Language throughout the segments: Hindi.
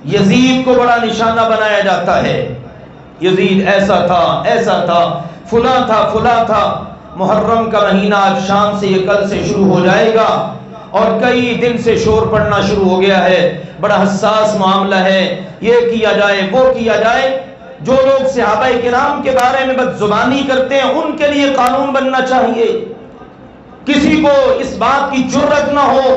यजीद को बड़ा निशाना बनाया जाता है। यजीद ऐसा था, फुला था। मुहर्रम का महीना आज शाम से, ये कल से शुरू हो जाएगा और कई दिन से शोर पड़ना शुरू हो गया है। बड़ा हसास मामला है, ये किया जाए वो किया जाए। जो लोग सहाबाए किराम के बारे में बदजुबानी करते हैं उनके लिए कानून बनना चाहिए। किसी को इस बात की जुर्रत ना हो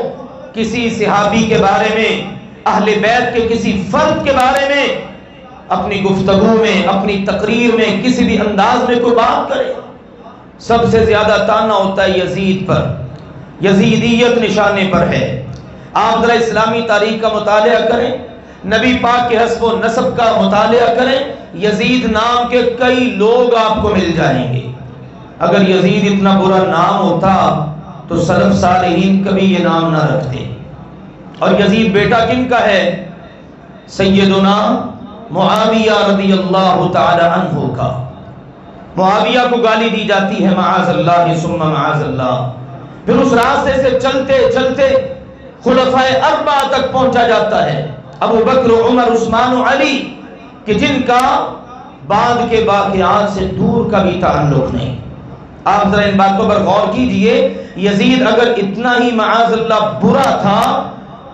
किसी सहाबी के बारे में, अहले बैत के किसी फर्द के बारे में अपनी गुफ्तगू में, अपनी तकरीर में किसी भी अंदाज में कोई बात करे। सबसे ज्यादा ताना होता है यजीद पर, यजीदियत निशाने पर है। आप जरा इस्लामी तारीख का मुतालिया करें, नबी पाक के हस्ब व नसब का मुतालिया करें, यजीद नाम के कई लोग आपको मिल जाएंगे। अगर यजीद इतना बुरा नाम होता तो सलफ सालेहीन कभी ये नाम ना रखते। और यजीद बेटा किनका है? सैयदुना मुआविया रज़ियल्लाहु ताला अन्हु का। मुआविया को गाली दी जाती है, माअज़ल्लाह सुम्मा माअज़ल्लाह। फिर उस रास्ते से चलते चलते खुलफाए अरबा तक पहुंचा जाता है, अबू बकर, उमर, उस्मान और अली, कि जिनका बाद के वाक़यात से दूर का भी ताल्लुक नहीं। आप जरा इन बातों पर गौर कीजिए। यजीद अगर इतना ही माअज़ल्लाह बुरा था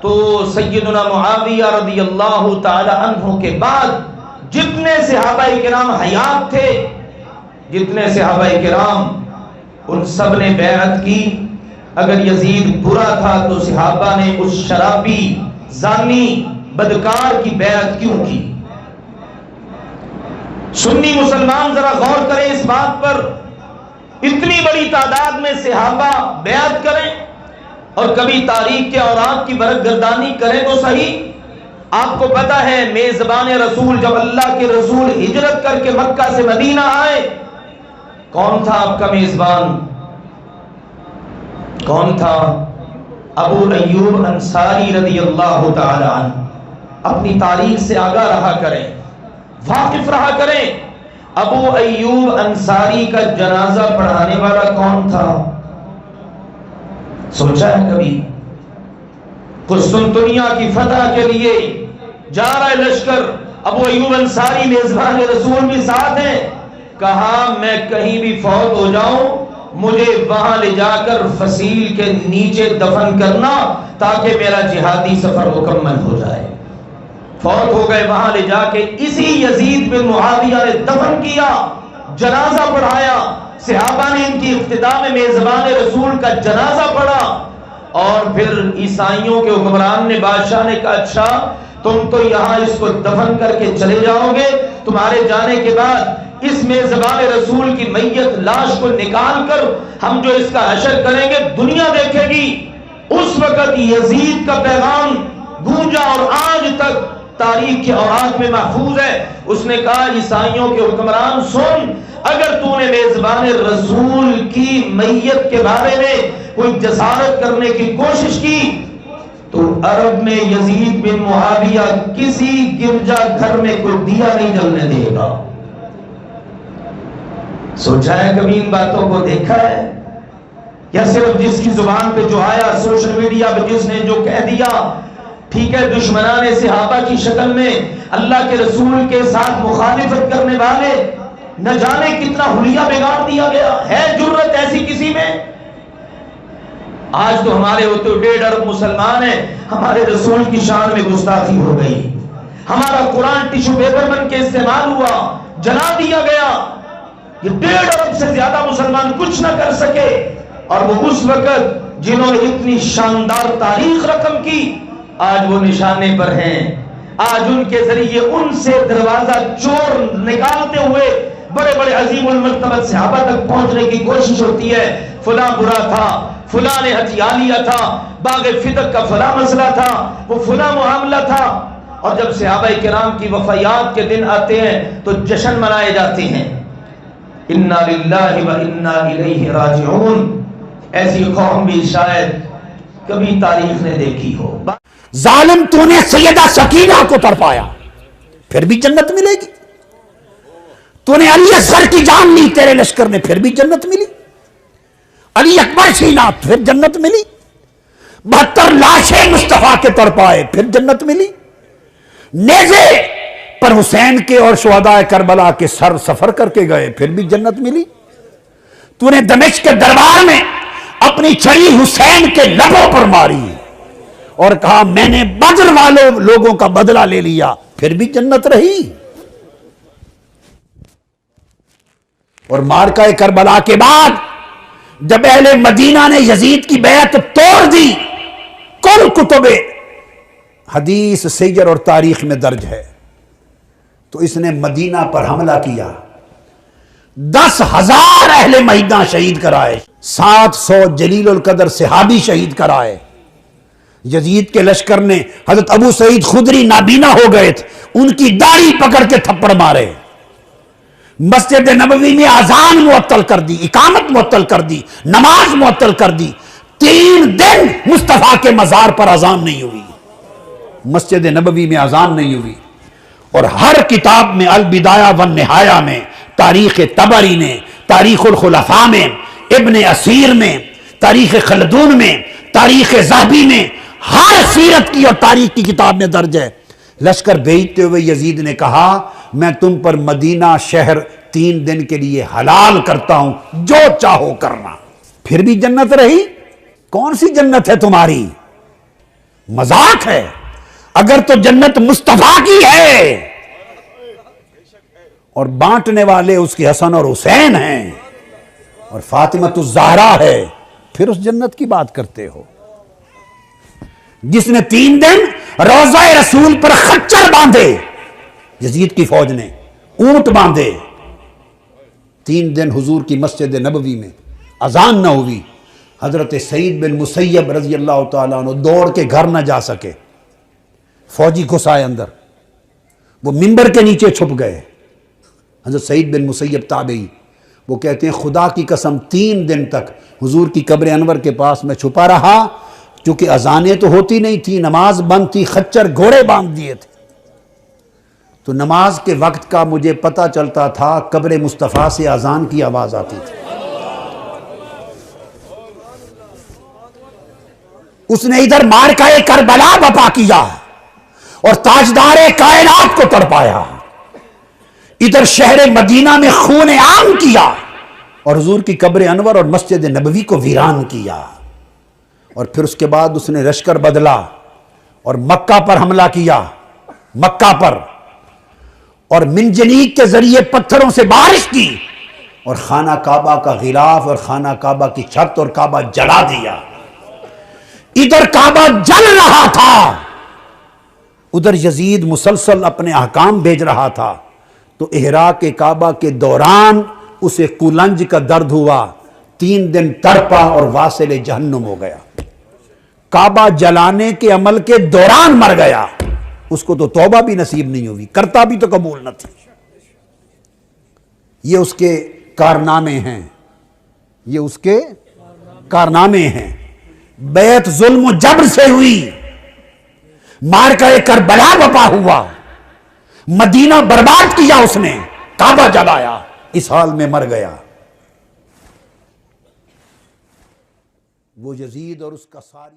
तो सय्यदुना मुआविया रज़ियल्लाहु ताला अन्हु के बाद जितने सहाबाए किराम हयात थे, जितने सहाबाए किराम, उन सब ने बैअत की। अगर यजीद बुरा था तो सहाबा ने उस शराबी, जानी, बदकार की बैअत क्यों की? सुन्नी मुसलमान जरा गौर करें इस बात पर। इतनी बड़ी तादाद में सहाबा बैअत करें और कभी तारीख के औरात की बरगर्दानी करें तो सही। आपको पता है मेजबान रसूल, जब अल्लाह के रसूल हिजरत करके मक्का से मदीना आए, कौन था आपका मेजबान? कौन था? अबू अय्यूब अंसारी रज़ियल्लाहु ताला अन्हु। अपनी तारीख से आगाह रहा करें, वाकिफ रहा करें। अबू अय्यूब अंसारी का जनाजा पढ़ाने वाला कौन था? सोचा है कभी? कुस्तुनतुनिया की फतह के लिए जा रहा है लश्कर, अबू अय्यूब अंसारी मेजबान रसूल भी साथ हैं। कहा मैं कहीं भी फौत हो जाऊं, मुझे वहां ले जाकर फसील के नीचे दफन करना ताकि मेरा जिहादी सफर मुकम्मल हो जाए। फौत हो गए, वहां ले जाके इसी यजीद बिन मुआविया ने दफन किया, जनाजा पढ़ाया। सहाबा ने इनकी इब्तिदा में मेजबान रसूल का जनाजा पढ़ा और फिर ईसाइयों के हुक्मरान ने, बादशाह ने कहा अच्छा तुम तो यहाँ इसको दफन करके चले जाओगे, तुम्हारे जाने के बाद इस मेजबान रसूल की मैयत लाश को निकाल कर हम जो इसका हशर करेंगे दुनिया देखेगी। उस वक्त यजीद का पैगाम गूंजा और आज तक तारीख के औरात में महफूज है। उसने कहा ईसाइयों के हुक्मरान सुन, अगर तूने मेजबान रसूल की मैयत के बारे में कोई जसारत करने की कोशिश की तो अरब में यजीद बिन मुआविया किसी गिरजा घर में कोई दिया नहीं जलने देगा। सोचा है कभी इन बातों को? देखा है? या सिर्फ जिसकी जुबान पे जो आया, सोशल मीडिया पे जिसने जो कह दिया, ठीक है, दुश्मनाने सहाबा की शक्ल में अल्लाह के रसूल के साथ मुखालिफत करने वाले, न जाने कितना हुलिया बिगाड़ दिया गया है। जुर्रत ऐसी किसी में? आज तो हमारे होते 1.5 अरब मुसलमान हैं, हमारे रसूल की शान में गुस्ताखी हो गई, हमारा कुरान टिश्यू पेपर बन के इस्तेमाल हुआ, जला दिया गया। ये 1.5 अरब से ज्यादा मुसलमान कुछ ना कर सके, और वो उस वक्त जिन्होंने इतनी शानदार तारीख रकम की, आज वो निशाने पर हैं। आज उनके जरिए उनसे दरवाजा चोर निकालते हुए बड़े बड़े अजीमुल मर्तबत सहाबा तक पहुंचने की कोशिश होती है। फुला बुरा था, फुला ने हथिया लिया था, बागे फिदक का फला मसला था, वो फुला मामला था। और जब सहाबाए किराम की वफायात के दिन आते हैं तो जश्न मनाए जाते हैं। इन्ना लिल्लाहि व इन्ना इलैहि राजिऊन। ऐसी कौम भी शायद कभी तारीख ने देखी हो। जालिम तूने सैयदा सकीना को तड़पाया, फिर भी जन्नत मिलेगी। तूने अली असगर की जान ली तेरे लश्कर ने, फिर भी जन्नत मिली। अली अकबर सीना, फिर जन्नत मिली। 72 लाशें मुस्तफा के तड़पाए, फिर जन्नत मिली। नेज़े पर हुसैन के और शुहदाए करबला के सर सफर करके गए, फिर भी जन्नत मिली। तूने दमिश्क के दरबार में अपनी छड़ी हुसैन के लबों पर मारी और कहा मैंने बद्र वालों लोगों का बदला ले लिया, फिर भी जन्नत रही। और मारका करबला के बाद जब अहले मदीना ने यजीद की बैत तोड़ दी, कुल कुतुबे हदीस, सीयर और तारीख में दर्ज है, तो इसने मदीना पर हमला किया, 10,000 अहले मदीना शहीद कराए, 700 जलील उल कदर सहाबी शहीद कराए। यजीद के लश्कर ने हजरत अबू सईद खुदरी नाबीना हो गए थे, उनकी दाढ़ी पकड़ के थप्पड़ मारे। मस्जिद नबवी में अजान मुअत्तल कर दी, इकामत मुअत्तल कर दी, नमाज मुअत्तल कर दी। 3 दिन मुस्तफा के मजार पर अजान नहीं हुई, मस्जिद नबवी में अजान नहीं हुई। और हर किताब में, अल बिदाया वन निहाया में, तारीख तबरी ने, तारीखुल खुलफा में, इब्ने असीर में, तारीख खलदून में, तारीख ज़हबी में, हर सीरत की और तारीख की किताब में दर्ज है। लश्कर भेजते हुए यजीद ने कहा मैं तुम पर मदीना शहर 3 दिन के लिए हलाल करता हूं, जो चाहो करना। फिर भी जन्नत रही। कौन सी जन्नत है तुम्हारी? मजाक है। अगर तो जन्नत मुस्तफा की है और बांटने वाले उसके हसन और हुसैन हैं और फातिमतुज़ ज़हरा है, फिर उस जन्नत की बात करते हो जिसने 3 दिन रोज़ा रसूल पर खच्चर बांधे, यजीद की फौज ने ऊंट बांधे। 3 दिन हुजूर की मस्जिद नबवी में अजान न हुई। हजरत सईद बिन मुसैयब रजी अल्लाह तआला अन्हु दौड़ के घर न जा सके, फौजी घुस आए अंदर, वो मिंबर के नीचे छुप गए। हजरत सईद बिन मुसैयब ताबई, वो कहते हैं खुदा की कसम 3 दिन तक हुजूर की कब्र अनवर के पास में छुपा रहा, क्योंकि अजानें तो होती नहीं थी, नमाज बंद थी, खच्चर घोड़े बांध दिए थे। तो नमाज के वक्त का मुझे पता चलता था, कब्र मुस्तफ़ा से अजान की आवाज आती थी। उसने इधर मारकाए करबला बपा किया और ताजदारे कायनात को तड़पाया, इधर शहर मदीना में खून आम किया और हुजूर की कब्र अनवर और मस्जिद नबवी को वीरान किया। और फिर उसके बाद उसने लश्कर बदला और मक्का पर हमला किया, मक्का पर, और मिनजनीक के जरिए पत्थरों से बारिश की और खाना काबा का गिलाफ और खाना काबा की छत और काबा जला दिया। इधर काबा जल रहा था, उधर यजीद मुसलसल अपने अहकाम भेज रहा था। तो इहराक काबा के दौरान उसे कुलंज का दर्द हुआ, 3 दिन तड़पा और वासिल जहन्नुम हो गया। काबा जलाने के अमल के दौरान मर गया, उसको तो तौबा भी नसीब नहीं हुई, करता भी तो कबूल न थी। ये उसके कारनामे हैं, ये उसके कारनामे हैं। बैत जुल्म जबर से हुई, मारकाए करबला बपा हुआ, मदीना बर्बाद किया उसने, काबा जलाया, इस हाल में मर गया वो यजीद और उसका सारी